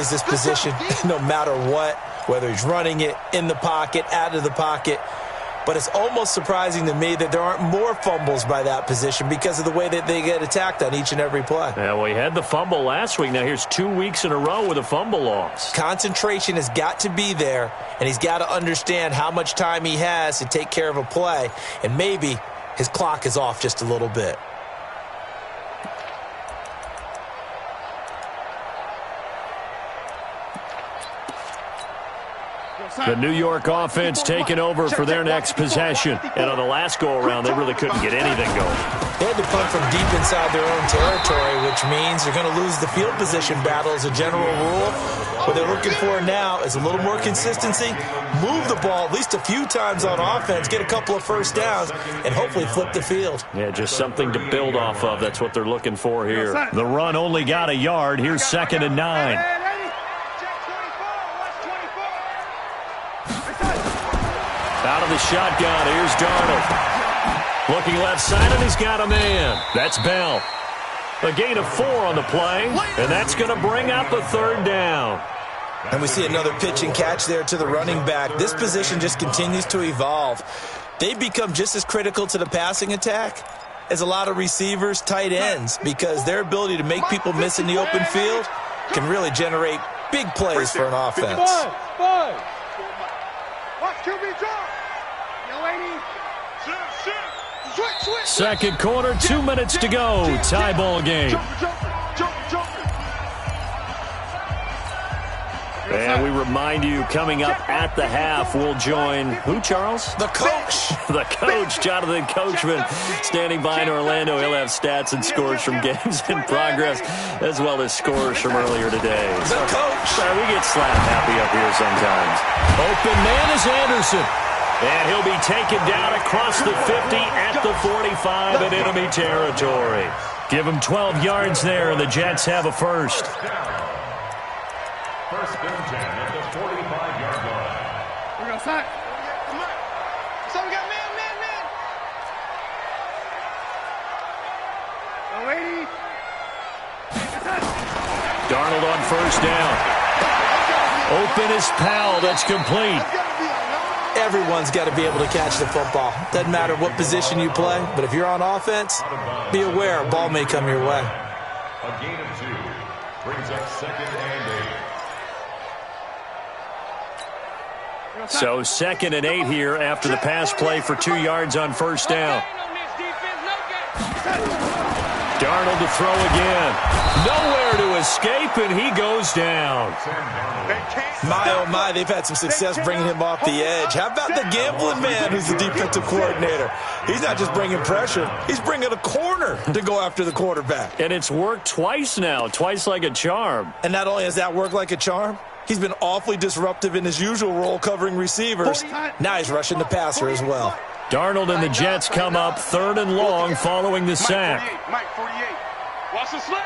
plays this position no matter what, whether he's running it, in the pocket, out of the pocket. But it's almost surprising to me that there aren't more fumbles by that position because of the way that they get attacked on each and every play. Yeah, well, he had the fumble last week. Now here's 2 weeks in a row with a fumble loss. Concentration has got to be there, and he's got to understand how much time he has to take care of a play, and maybe his clock is off just a little bit. The New York offense taking over for their next possession. And on the last go-around, they really couldn't get anything going. They had to punt from deep inside their own territory, which means they're going to lose the field position battle as a general rule. What they're looking for now is a little more consistency, move the ball at least a few times on offense, get a couple of first downs, and hopefully flip the field. Yeah, just something to build off of. That's what they're looking for here. The run only got a yard. Here's 2nd and 9. Out of the shotgun, here's Darnold. Looking left side, and he's got a man. That's Bell. A gain of 4 on the play, and that's going to bring up a 3rd down. And we see another pitch and catch there to the running back. This position just continues to evolve. They become just as critical to the passing attack as a lot of receivers, tight ends, because their ability to make people miss in the open field can really generate big plays for an offense. Second quarter, 2 minutes to go. Tie ball game. And we remind you, coming up at the half, we'll join who, Charles? The coach. The coach, Jonathan Coachman, standing by in Orlando. He'll have stats and scores from games in progress, as well as scores from earlier today. The coach. We get slap happy up here sometimes. Open man is Anderson. And he'll be taken down across the 50 at the 45 in enemy territory. Give him 12 yards there, and the Jets have a first. First and 10 at the 45-yard line. We're going to sack. So we got man. Darnold on first down. Open is Powell. That's complete. Everyone's got to be able to catch the football. Doesn't matter what position you play, but if you're on offense, be aware a ball may come your way. A gain of 2 brings up 2nd and 8. So 2nd and 8 here after the pass play for 2 yards on first down. Darnold to throw again. Nowhere to escape, and he goes down. My, oh my, they've had some success bringing him off the edge. How about the gambling man who's the defensive coordinator? He's not just bringing pressure. He's bringing a corner to go after the quarterback. And it's worked twice now, twice like a charm. And not only has that worked like a charm, he's been awfully disruptive in his usual role covering receivers. Now he's rushing the passer as well. Darnold and the Jets come up 3rd and long following the sack. Mike 48. Watch the slant.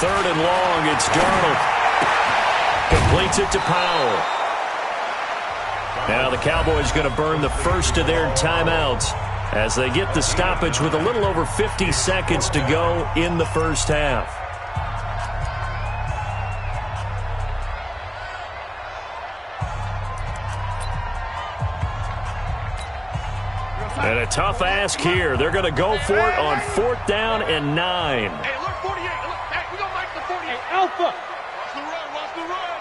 3rd and long, it's Darnold. Completes it to Powell. Now the Cowboys going to burn the first of their timeouts as they get the stoppage with a little over 50 seconds to go in the first half. And a tough ask here. They're going to go for it on 4th down and 9. Hey, look, 48. Look, hey, we going to make the 48. Alpha. Watch the run.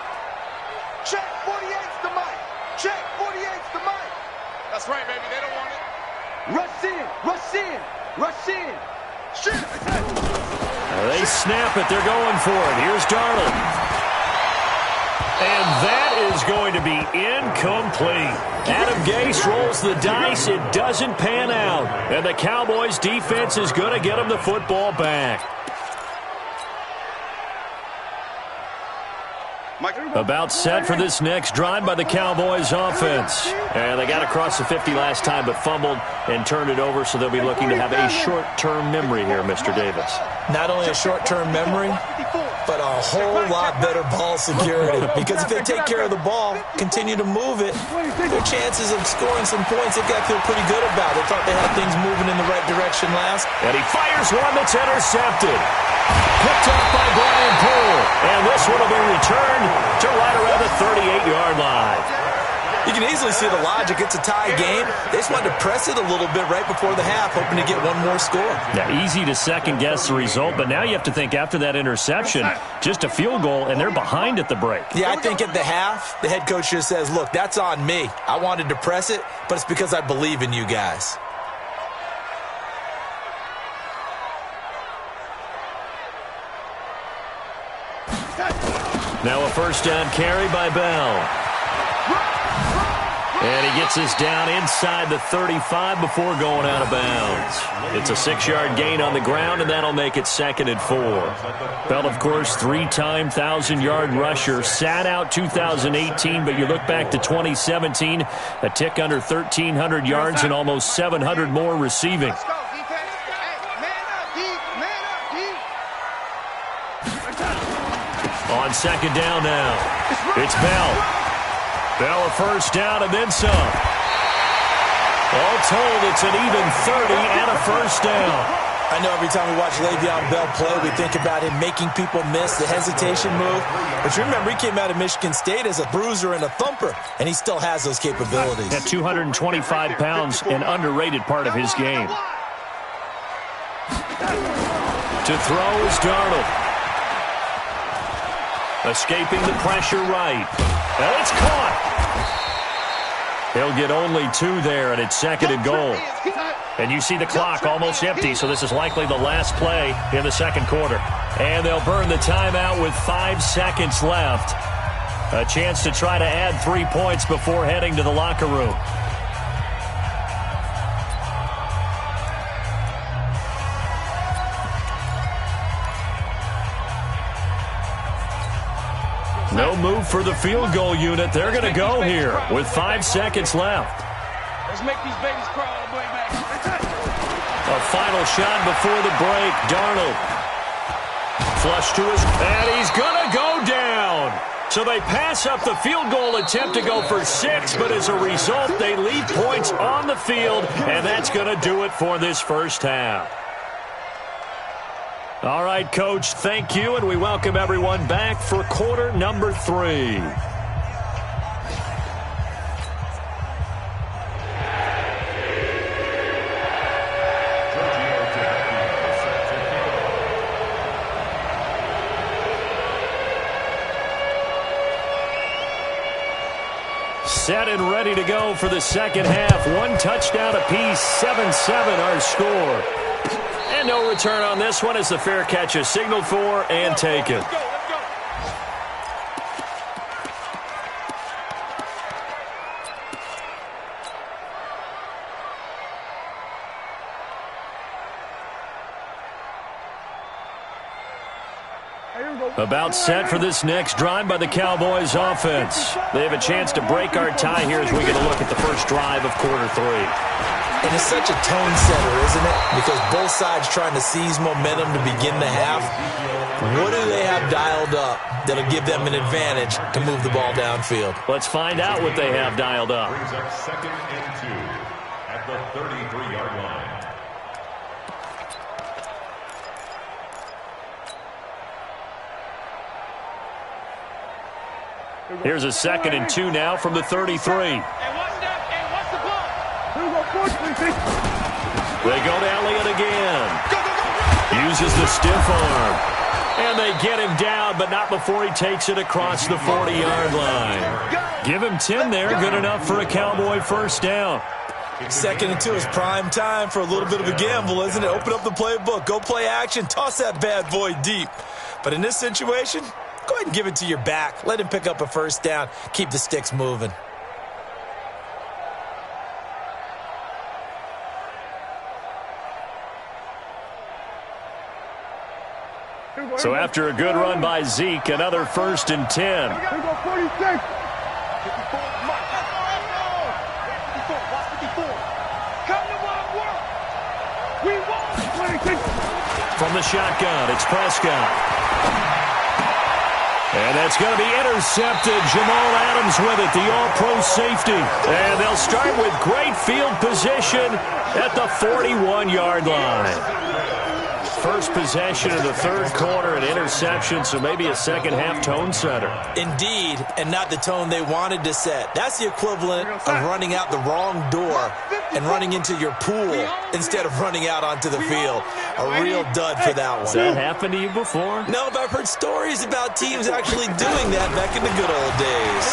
Check, 48's the mic. Check, 48's the mic. That's right, baby. They don't want it. Rush in. Shit. They snap it. They're going for it. Here's Darnold. And that is going to be incomplete. Adam Gase rolls the dice. It doesn't pan out. And the Cowboys defense is going to get him the football back. About set for this next drive by the Cowboys offense. And they got across the 50 last time but fumbled and turned it over, so they'll be looking to have a short-term memory here, Mr. Davis. Not only a short-term memory, but a whole lot better ball security. Because if they take care of the ball, continue to move it, their chances of scoring some points, they've got to feel pretty good about. They thought they had things moving in the right direction last. And he fires one that's intercepted. Picked up by Brian Poole. And this one will be returned to right around the 38-yard line. You can easily see the logic. It's a tie game. They just wanted to press it a little bit right before the half, hoping to get one more score. Yeah, easy to second-guess the result, but now you have to think after that interception, just a field goal, and they're behind at the break. Yeah, I think at the half, the head coach just says, look, that's on me. I wanted to press it, but it's because I believe in you guys. Now a first down carry by Bell. And he gets us down inside the 35 before going out of bounds. It's a 6-yard gain on the ground, and that'll make it 2nd and 4. Bell, of course, 3-time 1,000-yard rusher. Sat out 2018, but you look back to 2017, a tick under 1,300 yards and almost 700 more receiving. On second down now, it's Bell. Bell a first down and then some. All told, it's an even 30 and a first down. I know every time we watch Le'Veon Bell play, we think about him making people miss the hesitation move. But you remember, he came out of Michigan State as a bruiser and a thumper, and he still has those capabilities. At 225 pounds, an underrated part of his game. To throw is Darnold. Escaping the pressure right. And it's caught. He'll get only 2 there, and it's 2nd and goal. And you see the clock almost empty, so this is likely the last play in the 2nd quarter. And they'll burn the timeout with 5 seconds left. A chance to try to add 3 points before heading to the locker room. No move for the field goal unit. They're going to go here with 5 seconds left. Let's make these babies cry all the way back. A final shot before the break. Darnold. Flush to his... And he's going to go down. So they pass up the field goal attempt to go for 6, but as a result, they leave points on the field, and that's going to do it for this first half. All right, Coach, thank you, and we welcome everyone back for quarter number 3. Set and ready to go for the second half. 1 touchdown apiece, 7-7 our score. And no return on this one as the fair catch is signaled for and taken. About set for this next drive by the Cowboys offense. They have a chance to break our tie here as we get a look at the first drive of quarter 3. And it's such a tone setter, isn't it? Because both sides trying to seize momentum to begin the half. What do they have dialed up that'll give them an advantage to move the ball downfield? Let's find out what they have dialed up. Brings up 2nd and 2 at the 33-yard line. Here's a 2nd and 2 now from the 33. They go to Elliott again. Uses the stiff arm. And they get him down, but not before he takes it across the 40-yard line. Give him 10 there. Good enough for a Cowboy first down. 2nd and 2 is prime time for a little bit of a gamble, isn't it? Open up the playbook. Go play action. Toss that bad boy deep. But in this situation, go ahead and give it to your back. Let him pick up a first down. Keep the sticks moving. So after a good run by Zeke, another 1st and 10. We won. From the shotgun, it's Prescott. And that's going to be intercepted. Jamal Adams with it, the all-pro safety. And they'll start with great field position at the 41-yard line. First possession of the third quarter, an interception, so maybe a second-half tone setter. Indeed, and not the tone they wanted to set. That's the equivalent of running out the wrong door and running into your pool instead of running out onto the field. A real dud for that one. Has that happened to you before? No, but I've heard stories about teams actually doing that back in the good old days.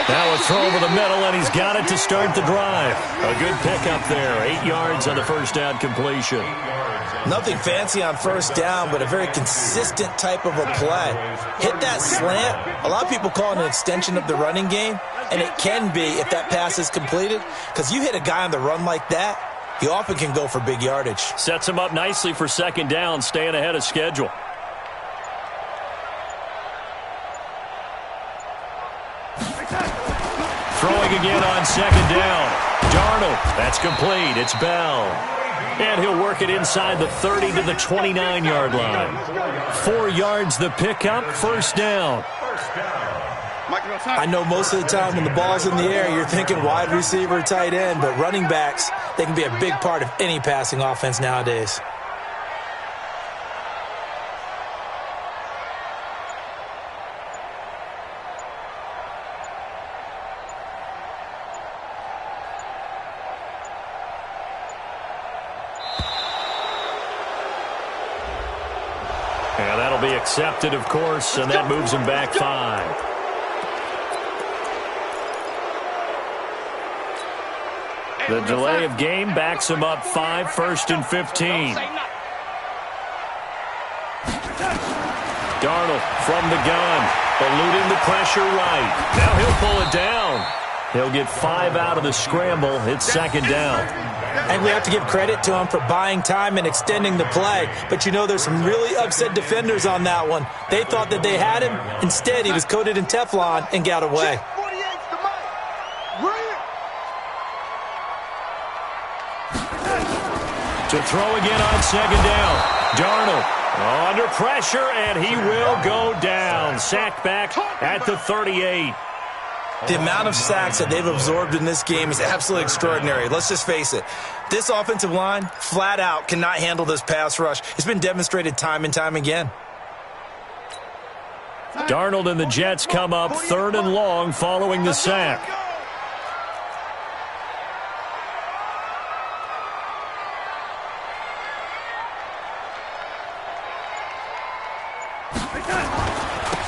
Now a throw over the middle, and he's got it to start the drive. A good pickup there, 8 yards on the first down completion. Nothing fancy on first down, but a very consistent type of a play. Hit that slant. A lot of people call it an extension of the running game, and it can be if that pass is completed, because you hit a guy on the run like that, he often can go for big yardage. Sets him up nicely for second down, staying ahead of schedule. Throwing again on second down. Darnold, that's complete. It's Bell. And he'll work it inside the 30 to the 29-yard line. 4 yards the pickup, first down. I know most of the time when the ball's in the air, you're thinking wide receiver, tight end, but running backs, they can be a big part of any passing offense nowadays. Yeah, that'll be accepted, of course, and that moves him back 5. The delay of game backs him up 5, first and 15. Darnold from the gun, eluding the pressure right. Now he'll pull it down. He'll get 5 out of the scramble. It's second down. And we have to give credit to him for buying time and extending the play. But you know, there's some really upset defenders on that one. They thought that they had him. Instead, he was coated in Teflon and got away. To throw again on second down. Darnold under pressure, and he will go down. Sacked back at the 38. The amount of sacks that they've absorbed in this game is absolutely extraordinary. Let's just face it. This offensive line, flat out, cannot handle this pass rush. It's been demonstrated time and time again. Darnold and the Jets come up 3rd and long following the sack.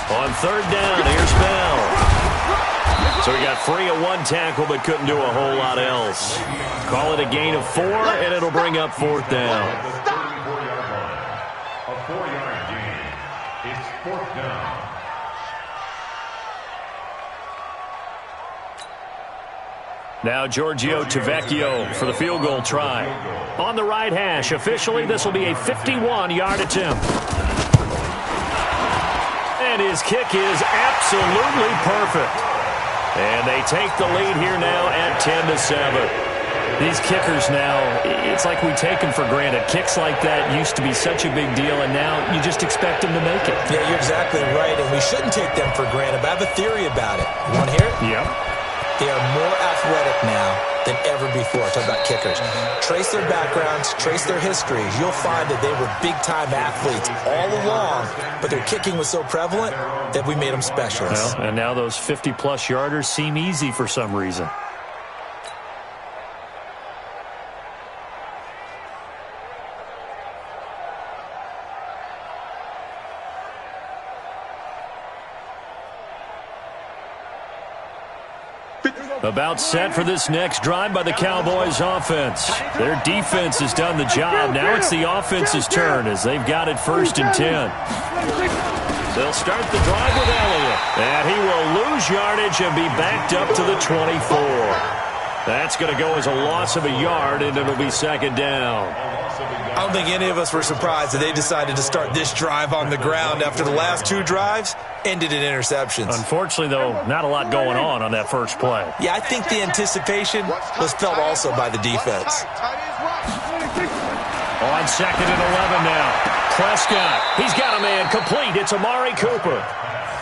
On 3rd down, here's Bell. So he got free of 1 tackle, but couldn't do a whole lot else. Call it a gain of 4, and it'll bring up 4th down. A 4-yard gain. It's 4th down. Now Giorgio Tavecchio for the field goal try. On the right hash, officially this will be a 51-yard attempt. And his kick is absolutely perfect. And they take the lead here now at 10-7. These kickers now, it's like we take them for granted. Kicks like that used to be such a big deal, and now you just expect them to make it. Yeah, you're exactly right, and we shouldn't take them for granted. But I have a theory about it. You want to hear it? Yep. They are more athletic now than ever before. Talk about kickers. Trace their backgrounds, trace their histories. You'll find that they were big-time athletes all along, but their kicking was so prevalent that we made them specialists. Well, and now those 50-plus yarders seem easy for some reason. About set for this next drive by the Cowboys offense. Their defense has done the job. Now it's the offense's turn as they've got it 1st and 10. They'll start the drive with Elliott. And he will lose yardage and be backed up to the 24. That's going to go as a loss of a yard, and it'll be second down. I don't think any of us were surprised that they decided to start this drive on the ground after the last 2 drives ended in interceptions. Unfortunately, though, not a lot going on that first play. Yeah, I think the anticipation was felt also by the defense. On 2nd and 11 now. Prescott, he's got a man complete. It's Amari Cooper.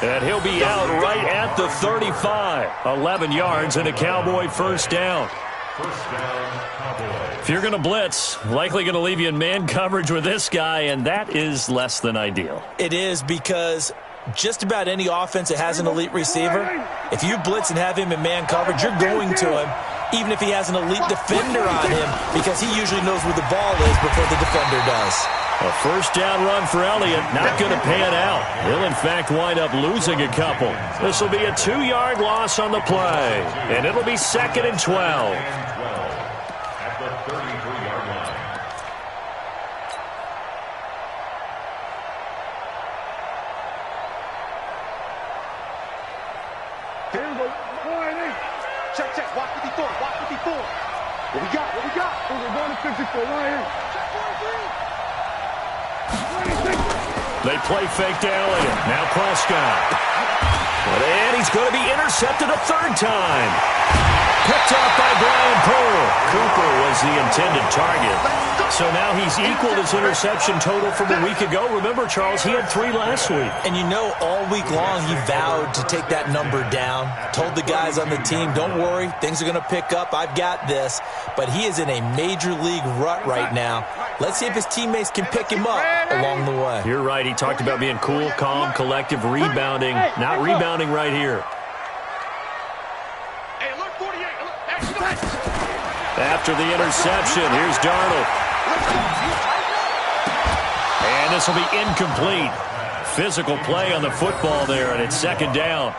And he'll be out right at the 35. 11 yards and a Cowboy first down. First down, Cowboys. If you're going to blitz, likely going to leave you in man coverage with this guy, and that is less than ideal. It is, because just about any offense that has an elite receiver, if you blitz and have him in man coverage, you're going to him, even if he has an elite defender on him, because he usually knows where the ball is before the defender does. A first down run for Elliott, not going to pan out. He'll, in fact, wind up losing a couple. This will be a 2-yard loss on the play, and it'll be 2nd and 12. At the 33-yard line. Here we go. Check, check. Watch 54. Watch 54. What we got? What we got? We're going to 54 right here. Check 43. They play fake to Elliott. Now Prescott. And he's going to be intercepted a third time. Picked off by Brian Pearl. Cooper was the intended target. So now he's equaled his interception total from a week ago. Remember, Charles, he had 3 last week. And you know, all week long he vowed to take that number down. Told the guys on the team, don't worry, things are going to pick up. I've got this. But he is in a major league rut right now. Let's see if his teammates can pick him up along the way. You're right. He talked about being cool, calm, collective, rebounding. Not rebounding right here. After the interception, here's Darnold. And this will be incomplete. Physical play on the football there, and it's 2nd down.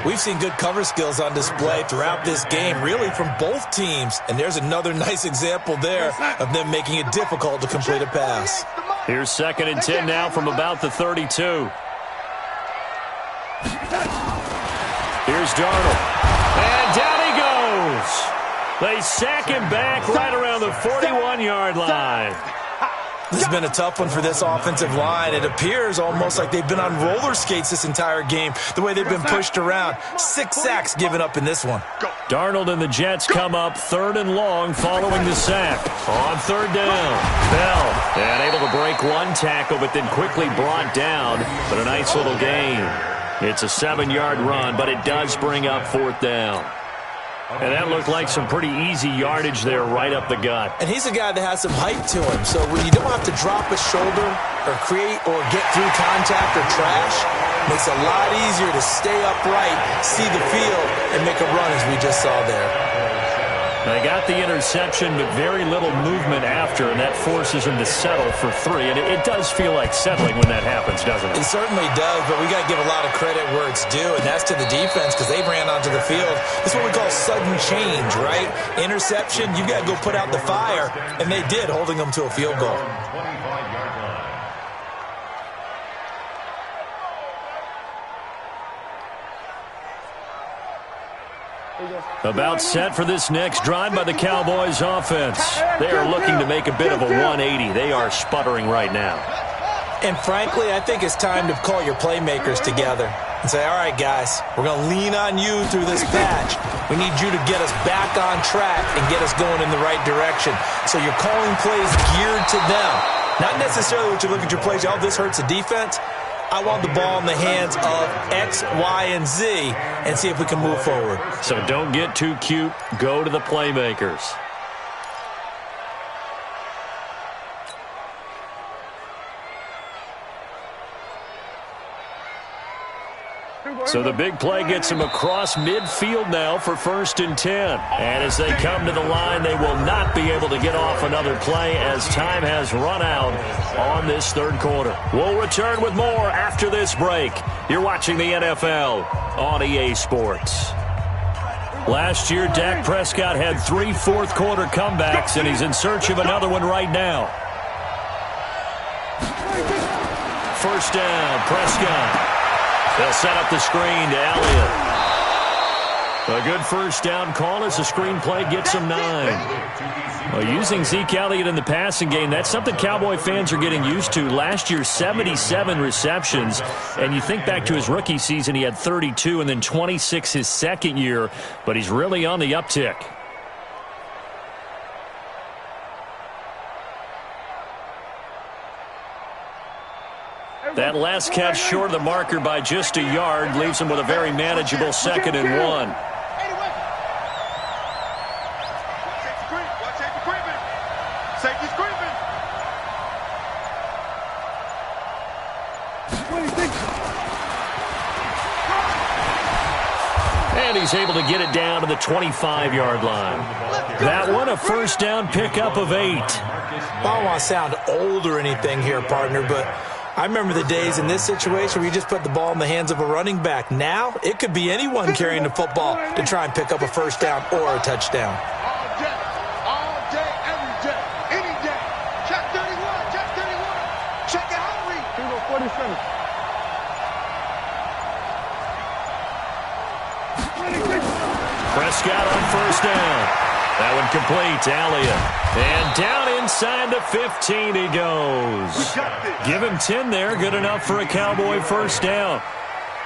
We've seen good cover skills on display throughout this game, really from both teams. And there's another nice example there of them making it difficult to complete a pass. Here's 2nd and 10 now from about the 32. Here's Darnold. And down he goes. They sack him back right around the 41-yard line. This has been a tough one for this offensive line. It appears almost like they've been on roller skates this entire game, the way they've been pushed around. 6 sacks given up in this one. Darnold and the Jets come up 3rd and long following the sack. On 3rd down, Bell. And able to break 1 tackle, but then quickly brought down. But a nice little gain. It's a 7-yard run, but it does bring up 4th down. And that looked like some pretty easy yardage there right up the gut. And he's a guy that has some height to him. So when you don't have to drop a shoulder or create or get through contact or trash, it makes it a lot easier to stay upright, see the field, and make a run as we just saw there. They got the interception, but very little movement after, and that forces him to settle for 3. And it does feel like settling when that happens, doesn't it? It certainly does, but we got to give a lot of credit where it's due, and that's to the defense because they ran onto the field. This is what we call sudden change, right? Interception, you got to go put out the fire, and they did, holding them to a field goal. 25-yard line. About set for this next drive by the Cowboys offense. They are looking to make a bit of a 180. They are sputtering right now. And frankly, I think it's time to call your playmakers together and say, all right, guys, we're going to lean on you through this patch. We need you to get us back on track and get us going in the right direction. So you're calling plays geared to them. Not necessarily what you look at your plays, oh, this hurts the defense. I want the ball in the hands of X, Y, and Z and see if we can move forward. So don't get too cute. Go to the playmakers. So the big play gets him across midfield now for 1st and 10. And as they come to the line, they will not be able to get off another play as time has run out on this 3rd quarter. We'll return with more after this break. You're watching the NFL on EA Sports. Last year, Dak Prescott had 3 4th-quarter comebacks, and he's in search of another one right now. 1st down, Prescott. They'll set up the screen to Elliott. A good 1st down call as the screen play gets him 9. Well, using Zeke Elliott in the passing game, that's something Cowboy fans are getting used to. Last year, 77 receptions. And you think back to his rookie season, he had 32 and then 26 his 2nd year. But he's really on the uptick. That last catch short of the marker by just a yard leaves him with a very manageable 2nd and 1. And he's able to get it down to the 25-yard line. That one a first down pickup of 8. I don't want to sound old or anything here, partner, but I remember the days in this situation where you just put the ball in the hands of a running back. Now, it could be anyone carrying the football to try and pick up a first down or a touchdown. All day, every day, any day. Check 31, check 31. Check it out, read. 47. Prescott on first down. That one complete to Elliott. And down inside the 15 he goes. Give him 10 there. Good enough for a Cowboy first down.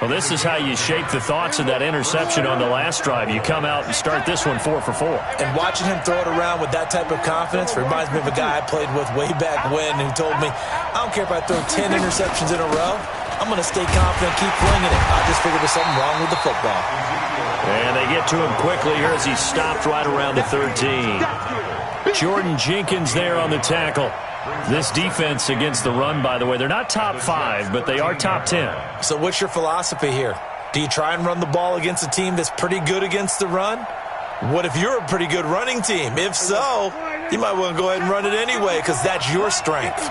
Well, this is how you shake the thoughts of that interception on the last drive. You come out and start this one 4 for 4. And watching him throw it around with that type of confidence reminds me of a guy I played with way back when who told me, I don't care if I throw 10 interceptions in a row. I'm going to stay confident, keep flinging it. I just figured there's something wrong with the football. And they get to him quickly here as he stopped right around the 13. Jordan Jenkins there on the tackle. This defense against the run, by the way, they're not top 5, but they are top 10. So what's your philosophy here? Do you try and run the ball against a team that's pretty good against the run? What if you're a pretty good running team? If so, you might want to go ahead and run it anyway because that's your strength.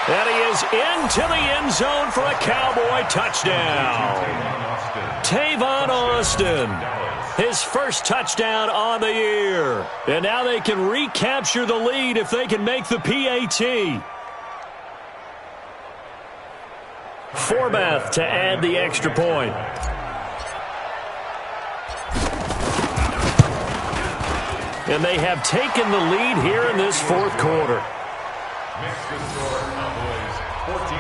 And he is into the end zone for a Cowboy touchdown. Tavon Austin, his first touchdown on the year. And now they can recapture the lead if they can make the PAT. Forbath to add the extra point. And they have taken the lead here in this fourth quarter. Mexican score, Cowboys 14,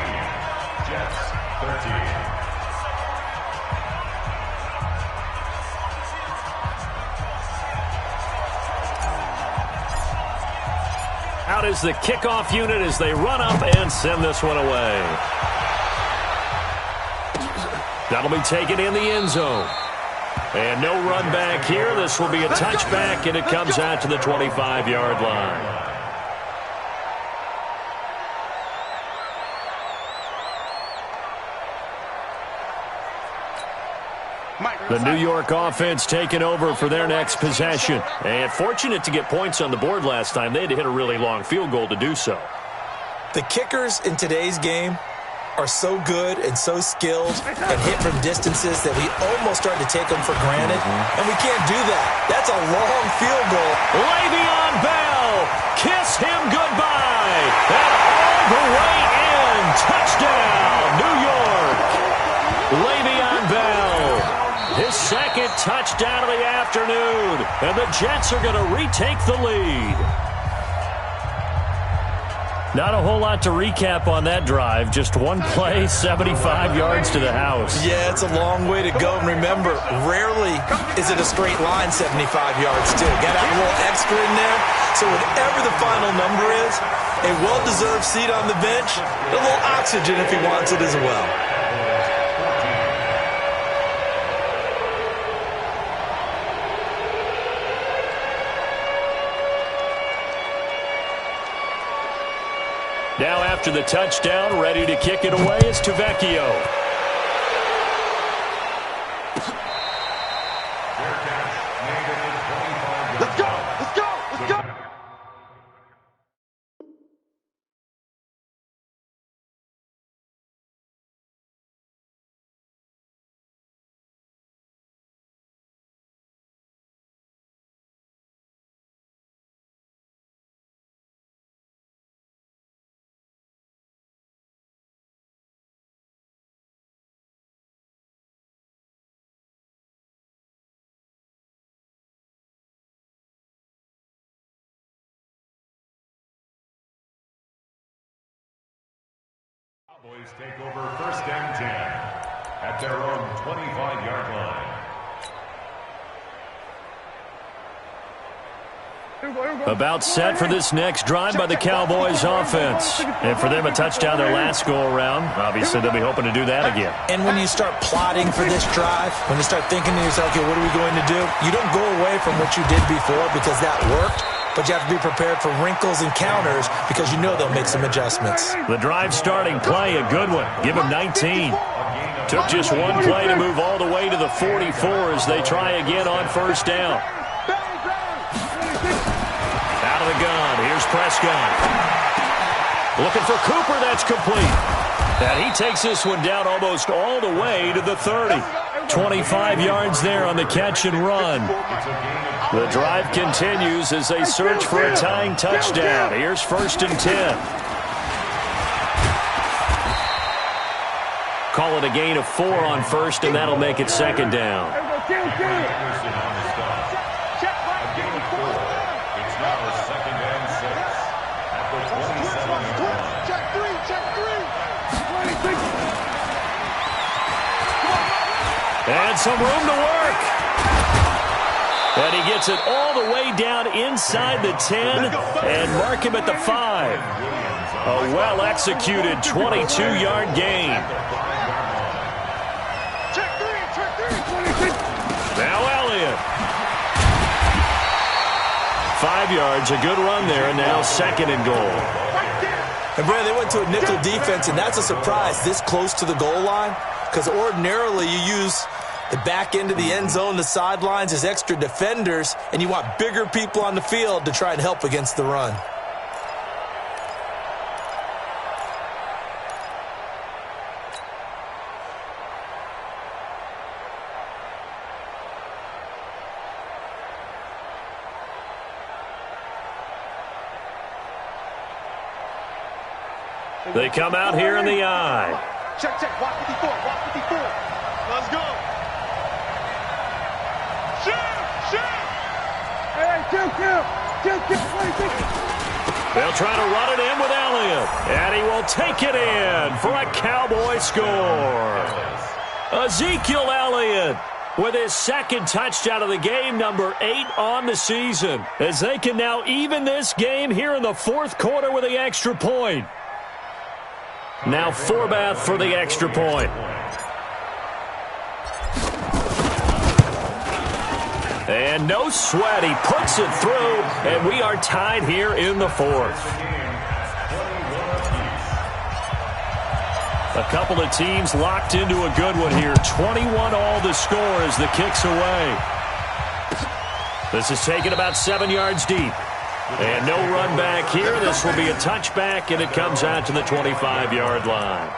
Jets 13. Out is the kickoff unit as they run up and send this one away. That'll be taken in the end zone. And no run back here. This will be a touchback, and it comes out to the 25-yard line. The New York offense taking over for their next possession. And fortunate to get points on the board last time. They had to hit a really long field goal to do so. The kickers in today's game are so good and so skilled and hit from distances that we almost start to take them for granted. And we can't do that. That's a long field goal. Le'Veon Bell, kiss him goodbye. And all the way in. Touchdown, New York. Le'Veon Bell, his second touchdown of the afternoon. And the Jets are going to retake the lead. Not a whole lot to recap on that drive. Just one play, 75 yards to the house. Yeah, it's a long way to go. And remember, rarely is it a straight line 75 yards, too. Got to have a little extra in there. So whatever the final number is, a well-deserved seat on the bench, a little oxygen if he wants it as well. Now after the touchdown, ready to kick it away is Tavecchio. Let's go! Let's go! Let's go! Cowboys take over first and 10 at their own 25-yard line. About set for this next drive by the Cowboys offense. And for them, a touchdown their last go-around. Obviously, they'll be hoping to do that again. And when you start plotting for this drive, when you start thinking to yourself, okay, what are we going to do? You don't go away from what you did before because that worked, but you have to be prepared for wrinkles and counters because you know they'll make some adjustments. The drive starting play, a good one. Give him 19. Took just one play to move all the way to the 44 as they try again on first down. Out of the gun, here's Prescott. Looking for Cooper, that's complete. And he takes this one down almost all the way to the 30. 25 yards there on the catch and run. The drive continues as they search for a tying touchdown. Here's 1st and 10. Call it a gain of 4 on first, and that'll make it 2nd down. And some room to work. And he gets it all the way down inside the 10 and mark him at the 5. A well-executed 22-yard gain. Now Elliott. 5 yards, a good run there, and now 2nd and goal. And, Brad, they went to a nickel defense, and that's a surprise this close to the goal line because ordinarily you use the back end of the end zone, the sidelines as extra defenders, and you want bigger people on the field to try and help against the run. They come out here in the eye. Check, watch 54, watch 54. Let's go. They'll try to run it in with Elliott. And he will take it in for a Cowboy score. Ezekiel Elliott with his 2nd touchdown of the game, number 8 on the season. As they can now even this game here in the 4th quarter with the extra point. Now Forbath for the extra point. And no sweat. He puts it through, and we are tied here in the 4th. A couple of teams locked into a good one here. 21 all the score as the kick's away. This is taken about 7 yards deep. And no run back here. This will be a touchback, and it comes out to the 25-yard line.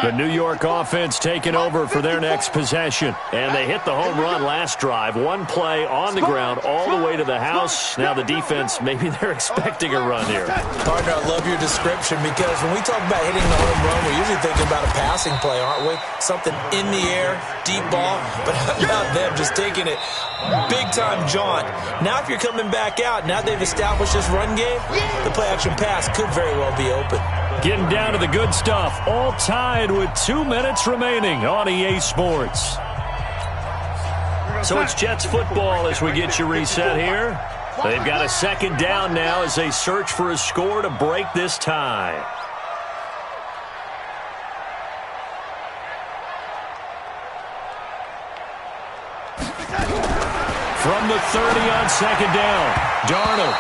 The New York offense taking over for their next possession. And they hit the home run last drive. One play on the ground all the way to the house. Now the defense, maybe they're expecting a run here. Partner, I love your description because when we talk about hitting the home run, we're usually thinking about a passing play, aren't we? Something in the air, deep ball. But how about them just taking it big-time jaunt? Now if you're coming back out, now they've established this run game, the play-action pass could very well be open. Getting down to the good stuff. All tied with 2 minutes remaining on EA Sports. So it's Jets football as we get you reset here. They've got a 2nd down now as they search for a score to break this tie. From the 30 on 2nd down, Darnold.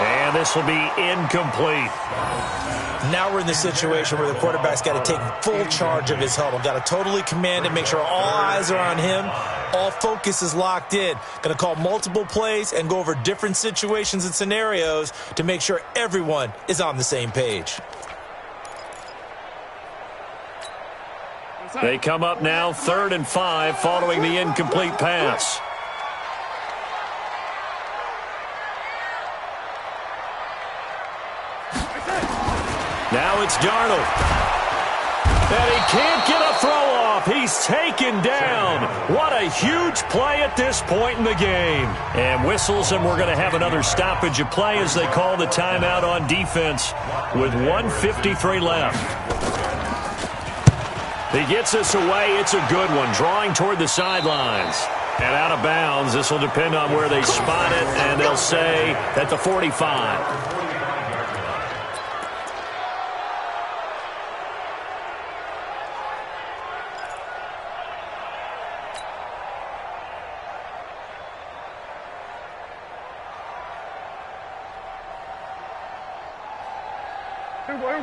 And this will be incomplete. Now we're in the situation where the quarterback's got to take full charge of his huddle. Got to totally command it, make sure all eyes are on him. All focus is locked in. Going to call multiple plays and go over different situations and scenarios to make sure everyone is on the same page. They come up now 3rd and 5 following the incomplete pass. Now it's Darnold. And he can't get a throw off. off. He's taken down. What a huge play at this point in the game. And whistles, and we're going to have another stoppage of play as they call the timeout on defense with 1:53 left. He gets us away. It's a good one, drawing toward the sidelines. And out of bounds. This will depend on where they spot it, and they'll say at the 45.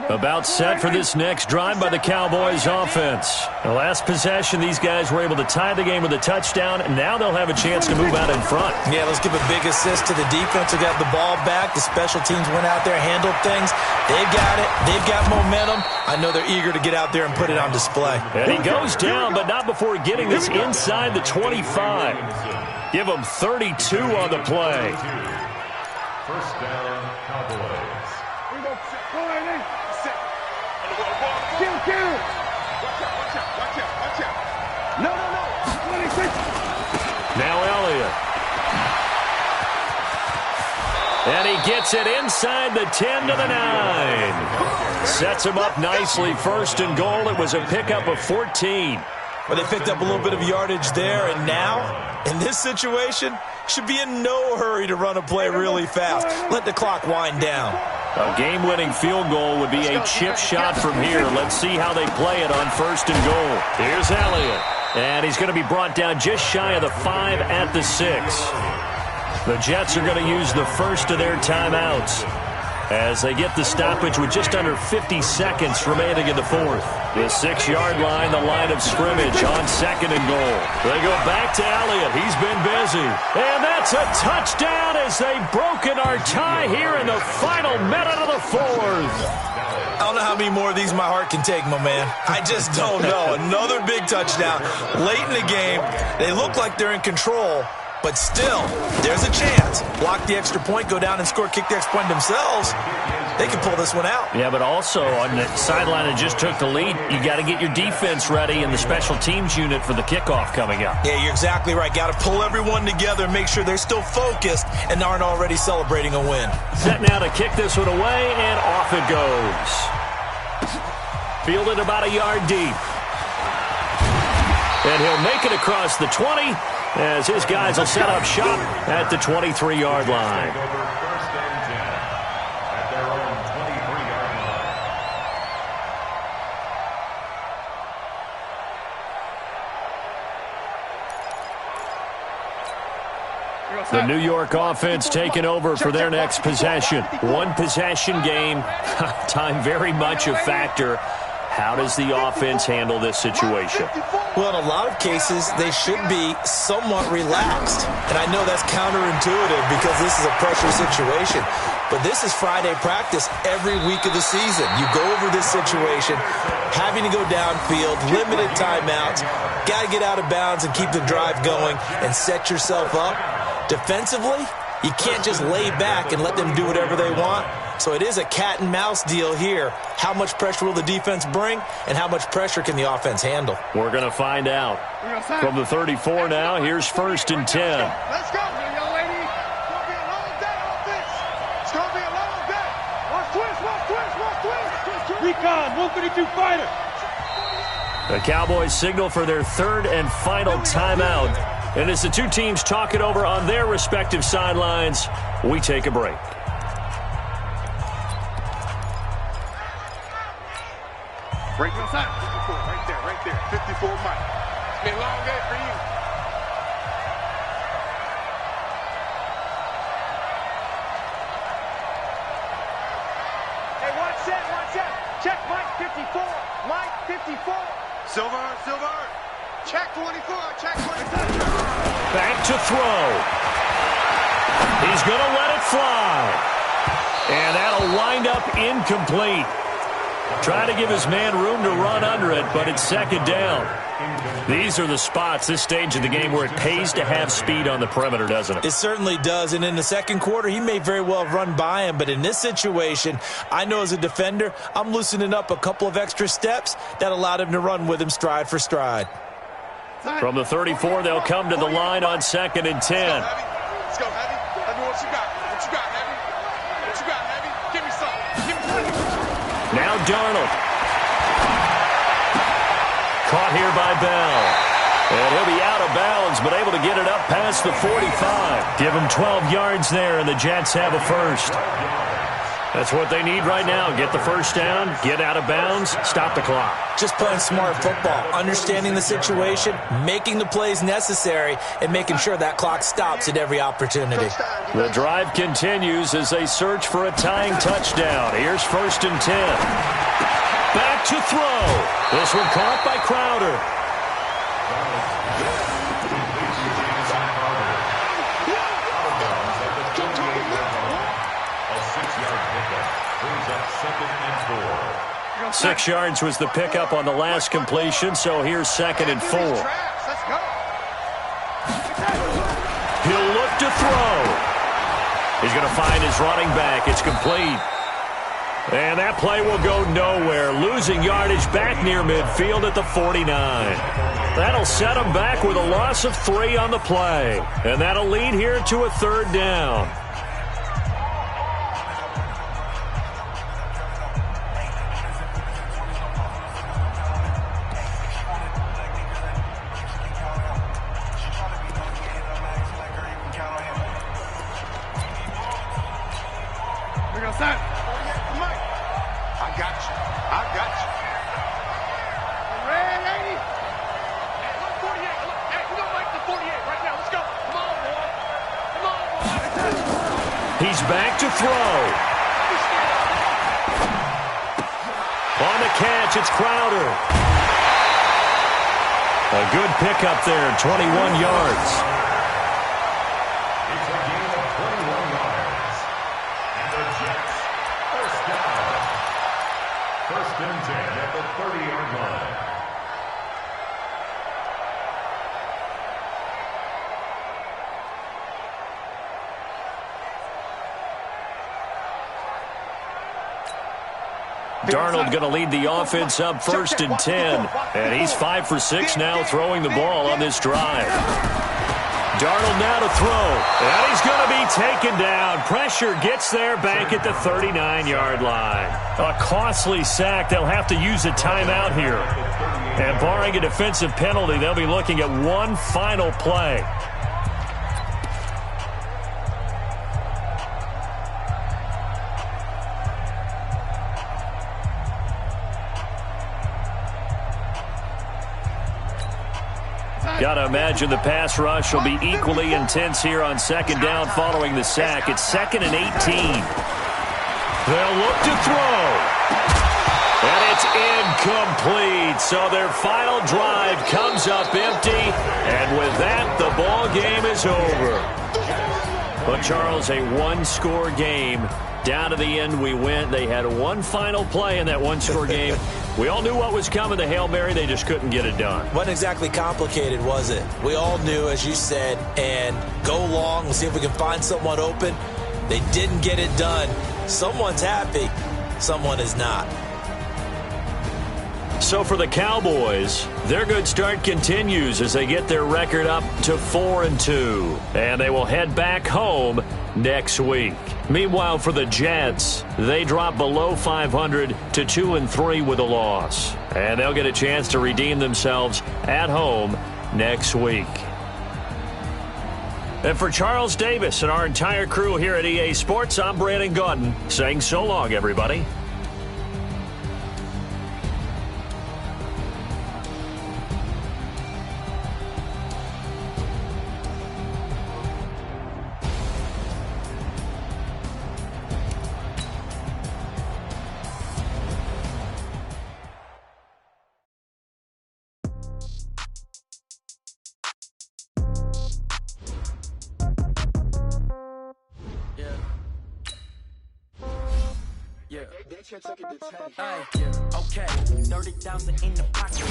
About set for this next drive by the Cowboys offense. The last possession, these guys were able to tie the game with a touchdown, and now they'll have a chance to move out in front. Yeah, let's give a big assist to the defense who got the ball back. The special teams went out there, handled things. They've got it. They've got momentum. I know they're eager to get out there and put it on display. And he goes down, but not before getting this inside the 25. Give him 32 on the play. First down, Cowboys. Watch out. No. 26. Now Elliott. And he gets it inside the 10 to the 9. Sets him up nicely. First and goal. It was a pickup of 14. Well, they picked up a little bit of yardage there, and now, in this situation, should be in no hurry to run a play really fast. Let the clock wind down. A game-winning field goal would be a chip shot from here. Let's see how they play it on first and goal. Here's Elliott. And he's going to be brought down just shy of the 5 at the 6. The Jets are going to use the first of their timeouts as they get the stoppage with just under 50 seconds remaining in the fourth. The 6-yard line, the line of scrimmage on second and goal. They go back to Elliott. He's been busy. And that's a touchdown as they've broken our tie here in the final minute of the fourth. I don't know how many more of these my heart can take, my man. I just don't know. Another big touchdown late in the game. They look like they're in control, but still, there's a chance. Block the extra point, go down and score, kick the extra point themselves. They can pull this one out. Yeah, but also on the sideline that just took the lead, you got to get your defense ready and the special teams unit for the kickoff coming up. Yeah, you're exactly right. Got to pull everyone together and make sure they're still focused and aren't already celebrating a win. Set now to kick this one away, and off it goes. Fielded about a yard deep. And he'll make it across the 20 as his guys will set up shop at the 23-yard line. First and 10 at their own 23-yard line. The New York offense taking over for their next possession. One possession game. Time very much a factor. How does the offense handle this situation? Well, in a lot of cases, they should be somewhat relaxed. And I know that's counterintuitive because this is a pressure situation. But this is Friday practice every week of the season. You go over this situation, having to go downfield, limited timeouts, got to get out of bounds and keep the drive going and set yourself up. Defensively, you can't just lay back and let them do whatever they want. So it is a cat and mouse deal here. How much pressure will the defense bring, and how much pressure can the offense handle? We're going to find out. From the 34 now, here's first and 10. Let's go, young lady. It's going to be a long day on this. It's going to be a long day. Watch twist. Recon, 132 fighter. The Cowboys signal for their third and final timeout. And as the two teams talk it over on their respective sidelines, we take a break. Right inside. 54, right there. 54, Mike. It's been a long day for you. Hey, watch that. Check Mike 54. Mike 54. Silver. Check 24. Check 24. Back to throw. He's going to let it fly. And that'll wind up incomplete. Trying to give his man room to run under it, but it's second down. These are the spots, this stage of the game, where it pays to have speed on the perimeter, doesn't it? It certainly does, and in the second quarter, he may very well have run by him, but in this situation, I know as a defender, I'm loosening up a couple of extra steps that allowed him to run with him stride for stride. From the 34, they'll come to the line on 2nd and 10. Let's go, Heavy. Let me what you got. What you got, Heavy? What you got, Heavy? Give me some. Give me some. Now Darnold. Caught here by Bell. And he'll be out of bounds, but able to get it up past the 45. Give him 12 yards there, and the Jets have a first. That's what they need right now. Get the first down, get out of bounds, stop the clock. Just playing smart football, understanding the situation, making the plays necessary, and making sure that clock stops at every opportunity. The drive continues as they search for a tying touchdown. Here's 1st and 10. Back to throw. This one caught by Crowder. Brings up 2nd and 4. 6 yards was the pickup on the last completion, so here's 2nd and 4. He'll look to throw. He's going to find his running back. It's complete. And that play will go nowhere. Losing yardage back near midfield at the 49. That'll set him back with a loss of 3 on the play. And that'll lead here to a 3rd down. He's back to throw. On the catch, it's Crowder. A good pickup there, 21 yards. It's a gain of 21 yards. And the Jets, first down. 1st and 10 at the 30-yard line. Darnold going to lead the offense up 1st and 10. And he's 5 for 6 now throwing the ball on this drive. Darnold now to throw. And he's going to be taken down. Pressure gets there back at the 39-yard line. A costly sack. They'll have to use a timeout here. And barring a defensive penalty, they'll be looking at one final play. Got to imagine the pass rush will be equally intense here on 2nd down following the sack. It's 2nd and 18. They'll look to throw. And it's incomplete. So their final drive comes up empty. And with that, the ball game is over. But, Charles, a one-score game. Down to the end we went. They had one final play in that one-score game. We all knew what was coming, the Hail Mary. They just couldn't get it done. Wasn't exactly complicated, was it? We all knew, as you said, and go long. We'll see if we can find someone open. They didn't get it done. Someone's happy. Someone is not. So for the Cowboys, their good start continues as they get their record up to 4-2. And they will head back home next week. Meanwhile, for the Jets, they drop below 500 to 2-3 with a loss. And they'll get a chance to redeem themselves at home next week. And for Charles Davis and our entire crew here at EA Sports, I'm Brandon Gaudin saying so long, everybody. Yeah. Hey, yeah. Okay. 30,000 in the pocket.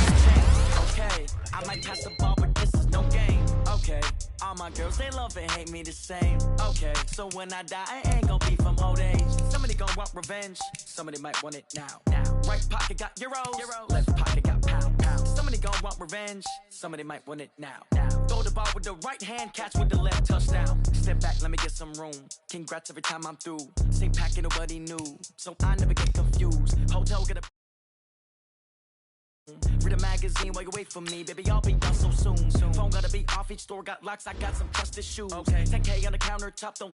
Okay. I might pass the ball, but this is no game. Okay. All my girls, they love and hate me the same. Okay. So when I die, I ain't gon' be from old age. Somebody gon' want revenge. Somebody might want it now. Right pocket got euros. Left pocket got pound. Somebody gon' want revenge. Somebody might want it now. Throw the ball with the right hand, catch with the left, touchdown. Step back, let me get some room. Congrats every time I'm through. Same packet, nobody knew. So I never get confused. Hotel, get a read a magazine while you wait for me. Baby, I'll be done so soon. Phone gotta be off, each store got locks. I got some trusted shoes. 10K on the countertop, don't